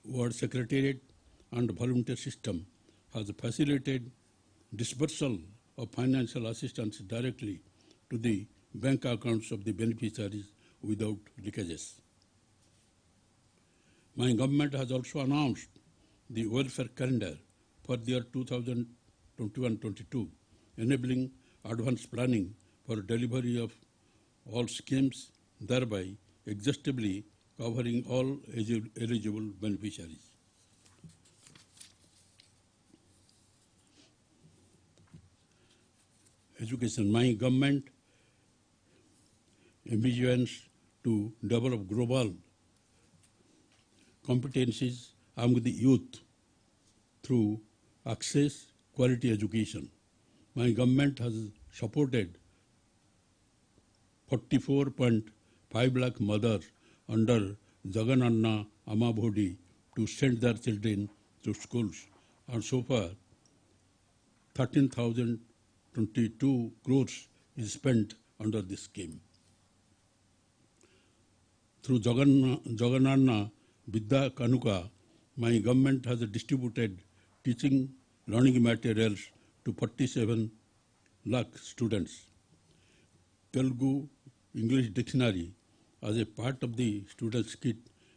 Ward Secretariat and volunteer system has facilitated disbursal of financial assistance directly to the bank accounts of the beneficiaries without leakages. My government has also announced the welfare calendar for the year 2021-22, enabling advanced planning for delivery of all schemes, thereby exhaustively covering all eligible beneficiaries. Education. My government envisions to develop global competencies among the youth through access quality education. My government has supported 44.5 lakh mothers under Jagananna Amabhodi to send their children to schools, and so far 13,022 crores is spent under this scheme. Through Jagananna Vidya Kanuka, my government has distributed teaching learning materials to 47 lakh students. Telugu English Dictionary as a part of the students' kit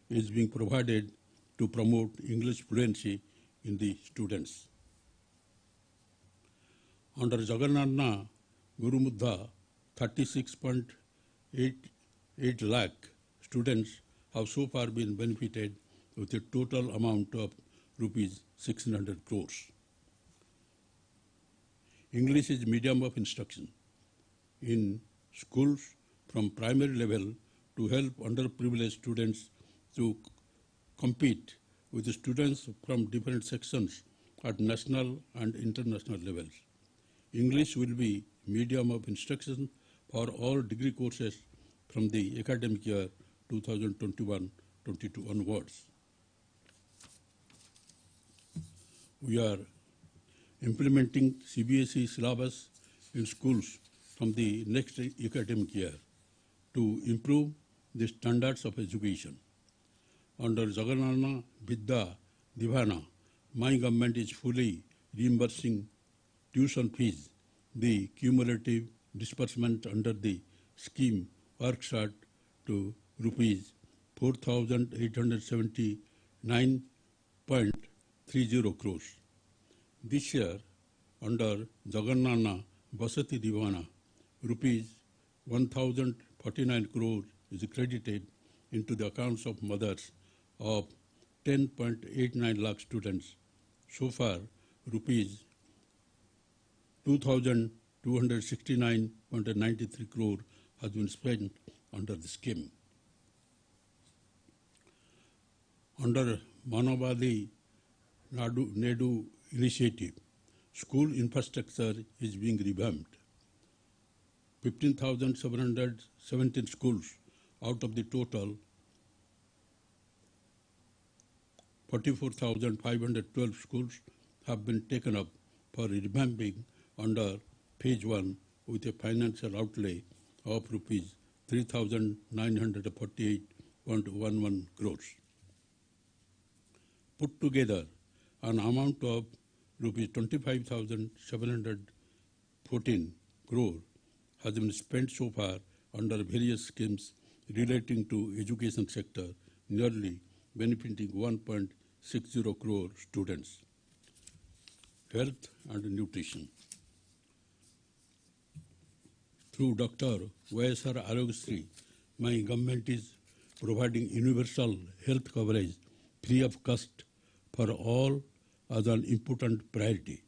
is being provided to promote English fluency in the students. Under Jagananna Gurumudha, 36.88 lakh students have so far been benefited with a total amount of rupees 600 crores. English is medium of instruction in schools from primary level to help underprivileged students to compete with the students from different sections at national and international levels. English will be medium of instruction for all degree courses from the academic year 2021-22 onwards. We are implementing CBSE syllabus in schools from the next academic year to improve the standards of education. Under Jagananna Vidya Divana, my government is fully reimbursing tuition fees. The cumulative disbursement under the scheme works out to rupees 4,879.30 crores. This year, under Jagananna Vasati Divana, rupees 1,049 crores is credited into the accounts of mothers of 10.89 lakh students. So far, rupees 2,269.93 crore has been spent under the scheme. Under Manavadi Nedu initiative, school infrastructure is being revamped. 15,717 schools out of the total 44,512 schools have been taken up for revamping under phase 1 with a financial outlay of rupees 3,948.11 crores. Put together, an amount of rupees 25,714 crore has been spent so far under various schemes relating to education sector, nearly benefiting 1.60 crore students. Health and nutrition. Through Dr. YSR Arogyasri, my government is providing universal health coverage free of cost for all as an important priority.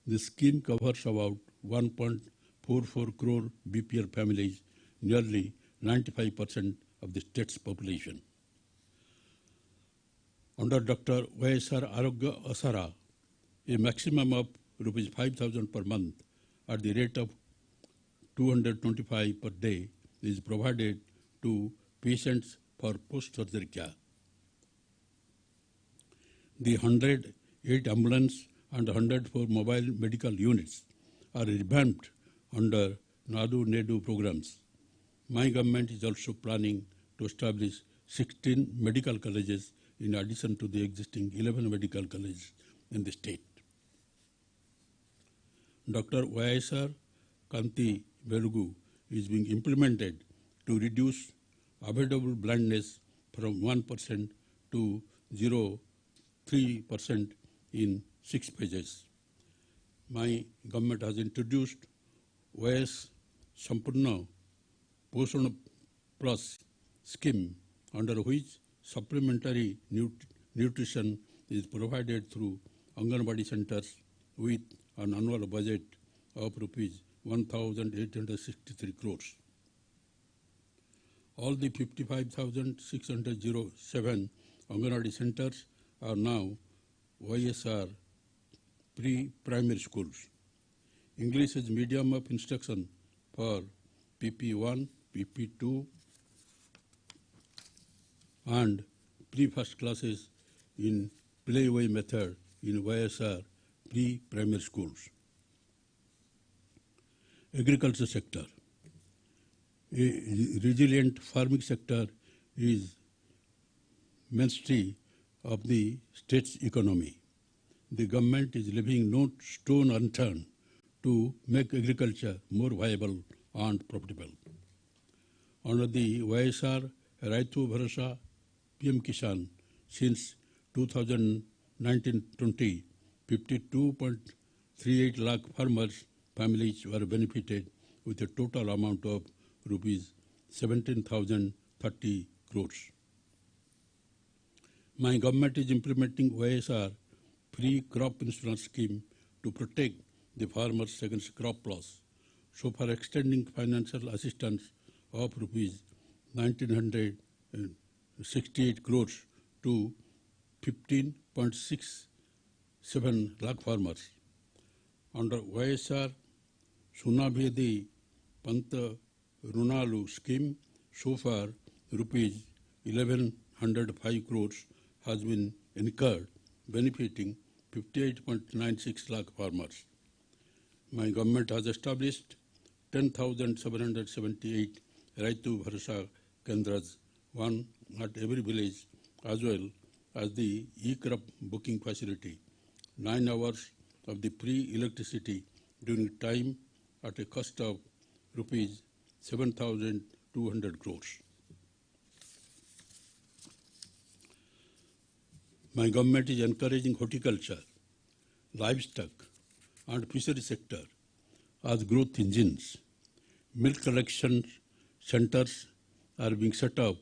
The scheme covers about 1.44 crore BPL families, nearly 95% of the state's population. Under Dr. YSR Arogya Asara, a maximum of rupees 5,000 per month at the rate of 225 per day is provided to patients for post-surgery care. The 108 ambulance and 104 mobile medical units are revamped under Nadu Nedu programs. My government is also planning to establish 16 medical colleges in addition to the existing 11 medical colleges in the state. Dr. YSR Kanti Velugu is being implemented to reduce avoidable blindness from 1% to 0.3% in 6 phases. My government has introduced YS Sampurna Poshan Plus scheme, under which supplementary nutrition is provided through Anganwadi centers with an annual budget of rupees 1,863 crores. All the 55,607 Anganwadi centers are now YSR pre-primary schools. English is medium of instruction for PP1, PP2 and pre-first classes in playway method in YSR pre-primary schools. Agriculture sector. A resilient farming sector is mainstay of the state's economy. The government is leaving no stone unturned to make agriculture more viable and profitable. Under the YSR Raitu Bharasa PM Kisan, since 2019-20, 52.38 lakh farmers' families were benefited with a total amount of rupees 17,030 crores. My government is implementing YSR free crop insurance scheme to protect the farmers against crop loss, so far extending financial assistance of rupees 1,968 crores to 15.67 lakh farmers. Under YSR Sunabhedi Panta Runalu scheme, so far rupees 1,105 crores has been incurred, benefiting 58.96 lakh farmers. My government has established 10,778 Raitu Bharasa Kendras, one at every village, as well as the e-crop booking facility, 9 hours of the free electricity during time at a cost of rupees 7,200 crores. My government is encouraging horticulture, livestock and fishery sector as growth engines. Milk collection centers are being set up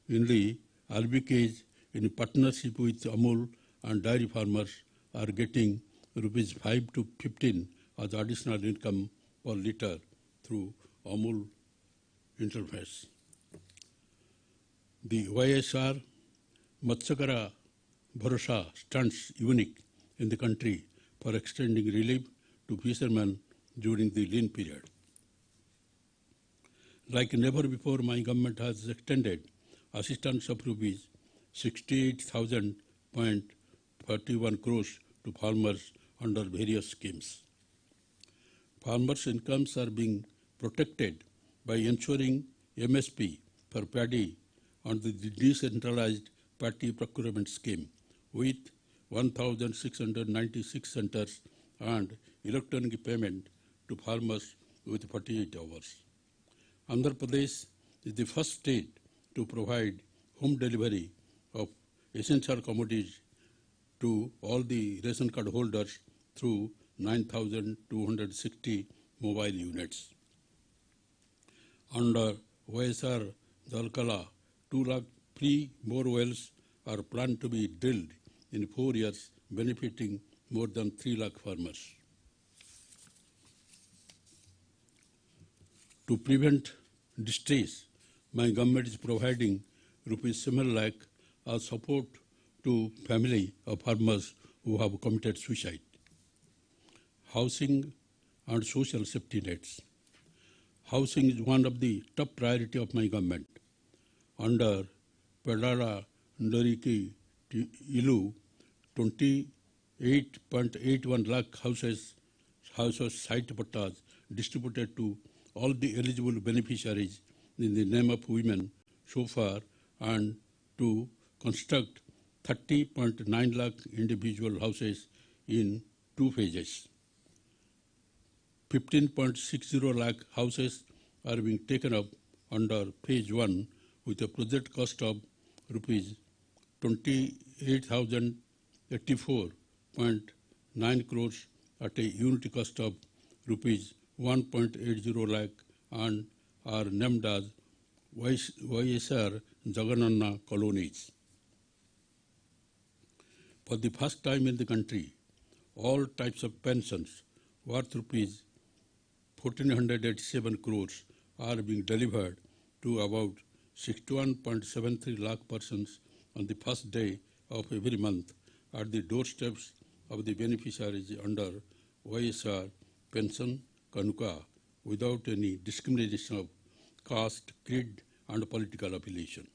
in the RBKs in partnership with Amul, and dairy farmers are getting rupees 5 to 15 as additional income per litre through Amul interface. The YSR Matsyakara Bharasa stands unique in the country for extending relief to fishermen during the lean period. Like never before, my government has extended assistance of rupees 68,000.31 crores to farmers under various schemes. Farmers' incomes are being protected by ensuring MSP for paddy on the decentralized paddy procurement scheme with 1,696 centers and electronic payment to farmers with 48 hours. Andhra Pradesh is the first state to provide home delivery of essential commodities to all the ration card holders through 9,260 mobile units. Under YSR Jalkala, 2 lakh free bore wells are planned to be drilled in 4 years, benefiting more than 3 lakh farmers. To prevent distress, my government is providing rupees 7 lakh as support to family of farmers who have committed suicide. Housing and social safety nets. Housing is one of the top priority of my government. Under Pedala Ndariki Ilu, 28.81 lakh houses site pattas distributed to all the eligible beneficiaries in the name of women so far, and to construct 30.9 lakh individual houses in 2 phases. 15.60 lakh houses are being taken up under phase 1 with a project cost of rupees 28,084.9 crores at a unit cost of rupees 1.80 lakh and are named as YSR Jagananna colonies. For the first time in the country, all types of pensions worth rupees 1,487 crores are being delivered to about 61.73 lakh persons on the first day of every month at the doorsteps of the beneficiaries under YSR Pension Kanuka without any discrimination of caste, creed, and political affiliation.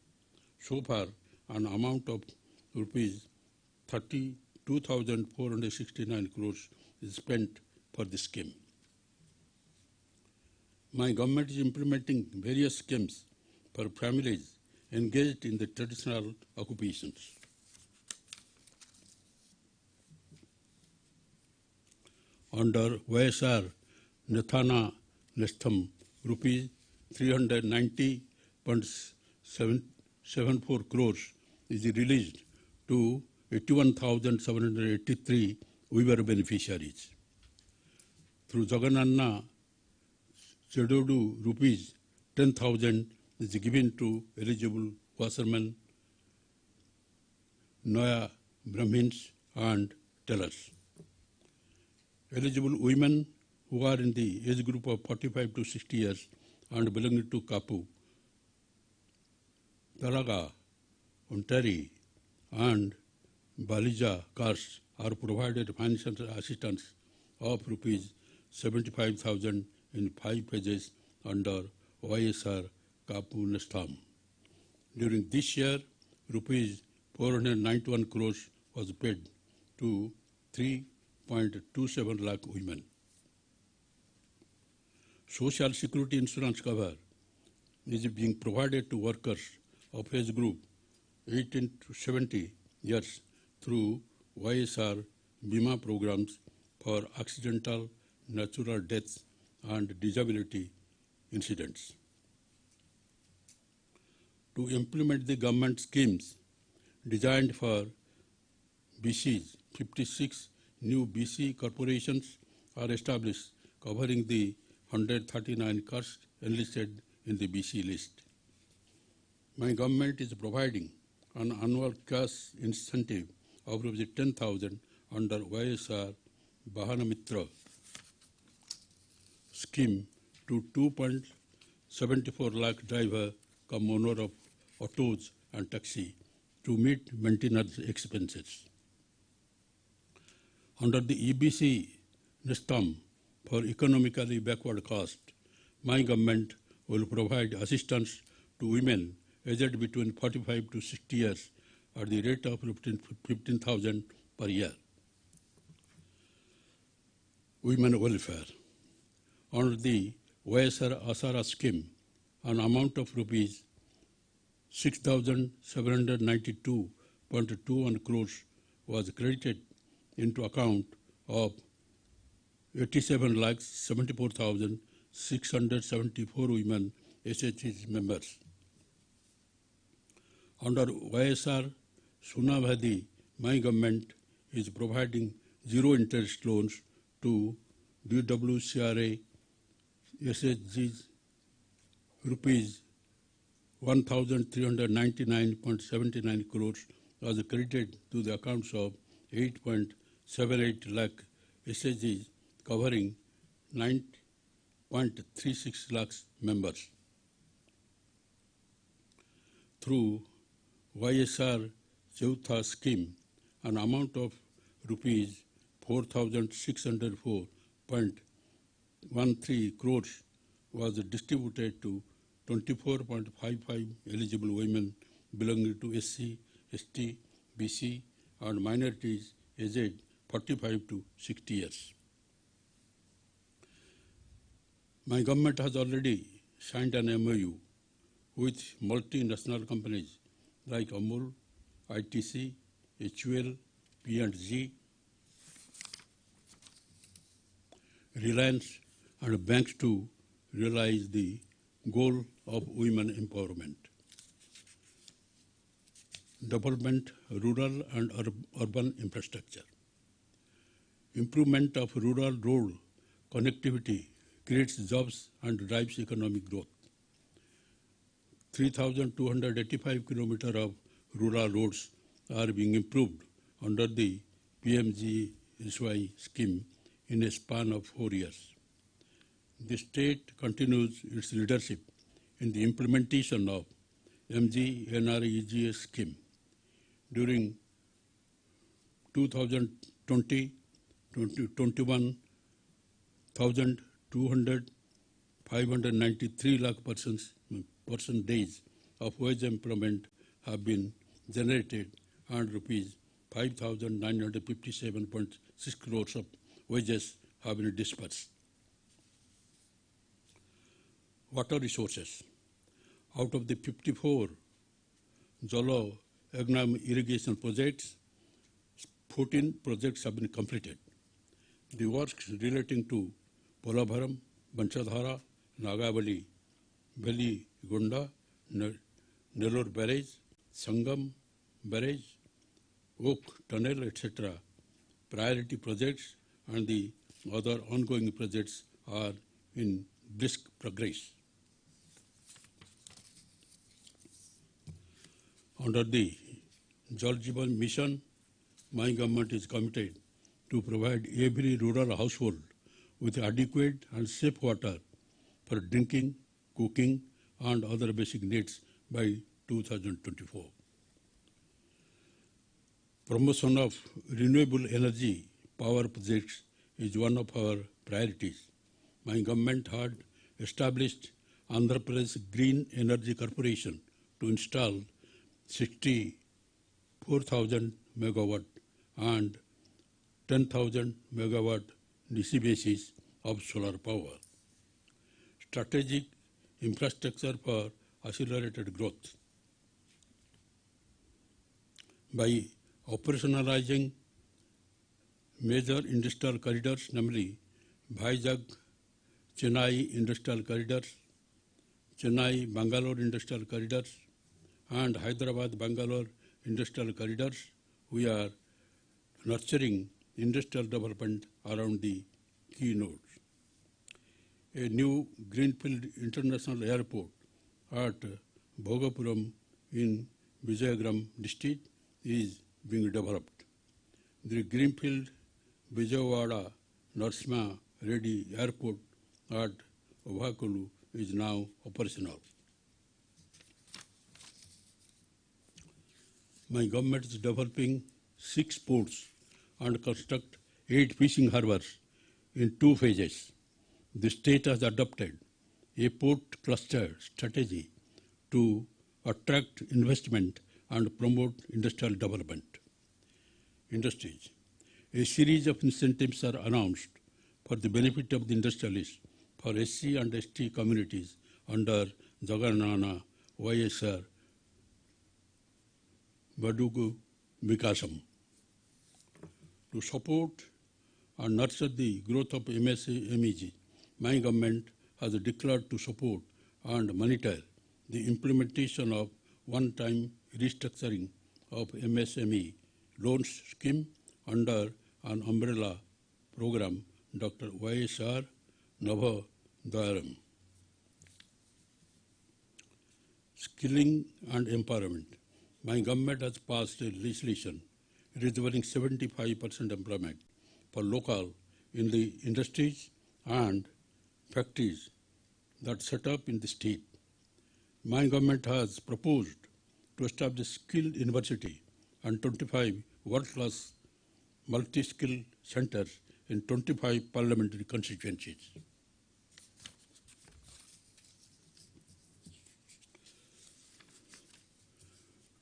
So far, an amount of rupees 32,469 crores is spent for the scheme. My government is implementing various schemes for families engaged in the traditional occupations. Under YSR Nathana Nestham, rupees 390.74 crores is released to 81,783 weaver beneficiaries. Through Jagananna Chedodu, rupees 10,000 is given to eligible washermen, Noya Brahmins, and tailors. Eligible women who are in the age group of 45 to 60 years and belonging to Kapu, Talaga, Ontari, and Balija castes are provided financial assistance of rupees 75,000 in 5 phases under YSR Kapu Nestham. During this year, rupees 491 crores was paid to 3.27 lakh women. Social Security insurance cover is being provided to workers of age group 18 to 70 years through YSR Bima programs for accidental, natural deaths and disability incidents. To implement the government schemes designed for BCs, 56 new BC corporations are established covering the 139 castes enlisted in the BC list. My government is providing an annual cash incentive of 10,000 under YSR Bahanamitra scheme to 2.74 lakh driver cum owner of autos and taxi to meet maintenance expenses. Under the EBC Nestham for economically backward caste, my government will provide assistance to women aged between 45 to 60 years at the rate of 15,000 per year. Women welfare. Under the YSR Asara scheme, an amount of rupees 6,792.21 crores was credited into account of 87,74,674 women SHG members. Under YSR Sunabhadi, my government is providing zero interest loans to DWCRA SHGs rupees 1,399.79 crores was credited to the accounts of 8.78 lakh SHGs covering 9.36 lakhs members. Through YSR Chautha scheme, an amount of rupees 4,604.13 crores was distributed to 24.55 eligible women belonging to SC, ST, BC and minorities aged 45 to 60 years. My government has already signed an MOU with multinational companies like Amul, ITC, HUL, P&G, Reliance, and banks to realize the goal of women empowerment. Development, rural and urban infrastructure. Improvement of rural road connectivity creates jobs and drives economic growth. 3,285 kilometers of rural roads are being improved under the PMGSY scheme in a span of 4 years. The state continues its leadership in the implementation of MGNREGA scheme. During 2020-21, 593 lakh person days of wage employment have been generated and rupees 5,957.6 crores of wages have been dispersed. Water resources. Out of the 54 Jalo Agnam irrigation projects, 14 projects have been completed. The works relating to Polavaram, Banchadhara, Nagavali, Valley Gunda, Nellore Barrage, Sangam Barrage, Oak Tunnel, etc. priority projects and the other ongoing projects are in brisk progress. Under the Jal Jeevan Mission, my government is committed to provide every rural household with adequate and safe water for drinking, cooking, and other basic needs by 2024. Promotion of renewable energy power projects is one of our priorities. My government had established Andhra Pradesh Green Energy Corporation to install 64,000 megawatt and 10,000 megawatt DC basis of solar power. Strategic infrastructure for accelerated growth. By operationalizing major industrial corridors, namely Vizag-Chennai industrial corridors, Chennai-Bangalore industrial corridors, and Hyderabad-Bangalore industrial corridors, we are nurturing industrial development around the key nodes. A new Greenfield International Airport at Bhogapuram in Vijayagram district is being developed. The Greenfield Vijayawada Narasimha Reddy Airport at Ovakulu is now operational. My government is developing 6 ports and construct 8 fishing harbors in 2 phases. The state has adopted a port cluster strategy to attract investment and promote industrial development. Industries. A series of incentives are announced for the benefit of the industrialists for SC and ST communities under Jagannath YSR Badugu Vikasam. To support and nurture the growth of MSMEG, my government has declared to support and monitor the implementation of one-time restructuring of MSME loans scheme under an umbrella program, Dr. YSR Navodayaram. Skilling and empowerment. My government has passed a legislation reserving 75% employment for local in the industries and factories that set up in the state. My government has proposed to establish skill university and 25 world-class multi-skill centers in 25 parliamentary constituencies.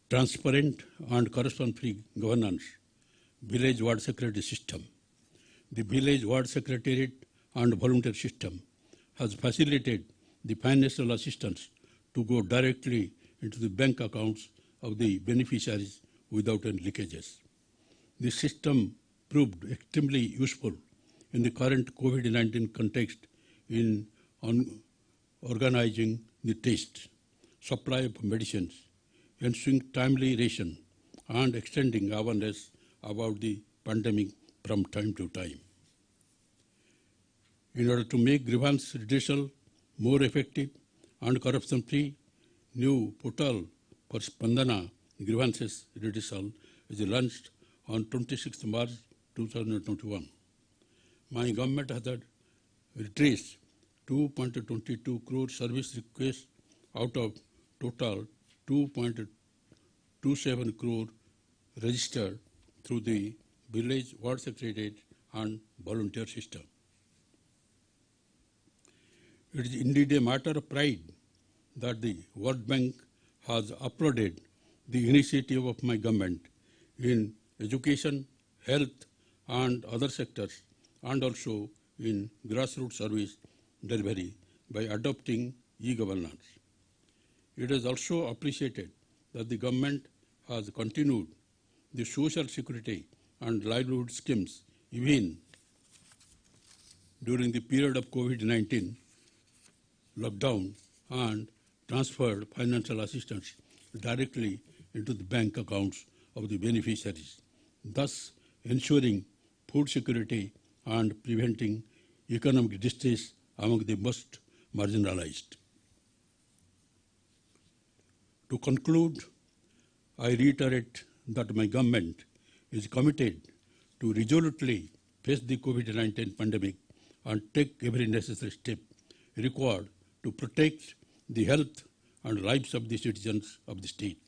Transparent and corruption-free governance, village ward secretary system. The village ward secretariat and volunteer system has facilitated the financial assistance to go directly into the bank accounts of the beneficiaries without any leakages. This system proved extremely useful in the current COVID-19 context in organizing the test, supply of medicines, ensuring timely ration, and extending awareness about the pandemic from time to time. In order to make grievance redressal more effective and corruption-free, new portal for Spandana grievances redressal is launched on 26 March 2021. My government has redressed 2.22 crore service requests out of total 2.27 crore registered through the village ward secretariat and volunteer system. It is indeed a matter of pride that the World Bank has applauded the initiative of my government in education, health, and other sectors, and also in grassroots service delivery by adopting e-governance. It is also appreciated that the government has continued the social security and livelihood schemes even during the period of COVID-19 lockdown and transferred financial assistance directly into the bank accounts of the beneficiaries, thus ensuring food security and preventing economic distress among the most marginalized. To conclude, I reiterate that my government is committed to resolutely face the COVID-19 pandemic and take every necessary step required to protect the health and lives of the citizens of the state.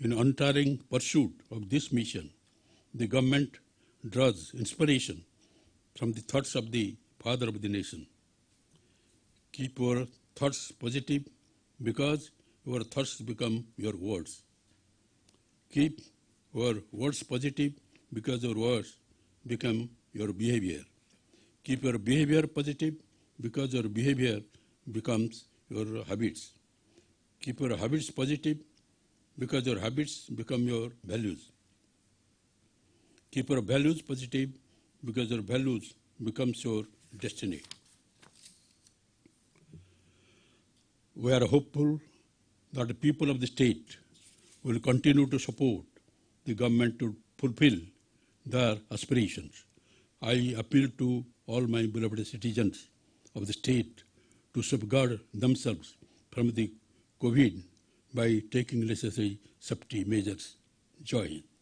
In untiring pursuit of this mission, the government draws inspiration from the thoughts of the Father of the Nation. Keep your thoughts positive because your thoughts become your words. Keep your words positive because your words become your behavior. Keep your behavior positive because your behavior becomes your habits. Keep your habits positive because your habits become your values. Keep your values positive because your values becomes your destiny. We are hopeful that the people of the state will continue to support the government to fulfill their aspirations. I appeal to all my beloved citizens of the state to safeguard themselves from the COVID by taking necessary safety measures. Jai Hind.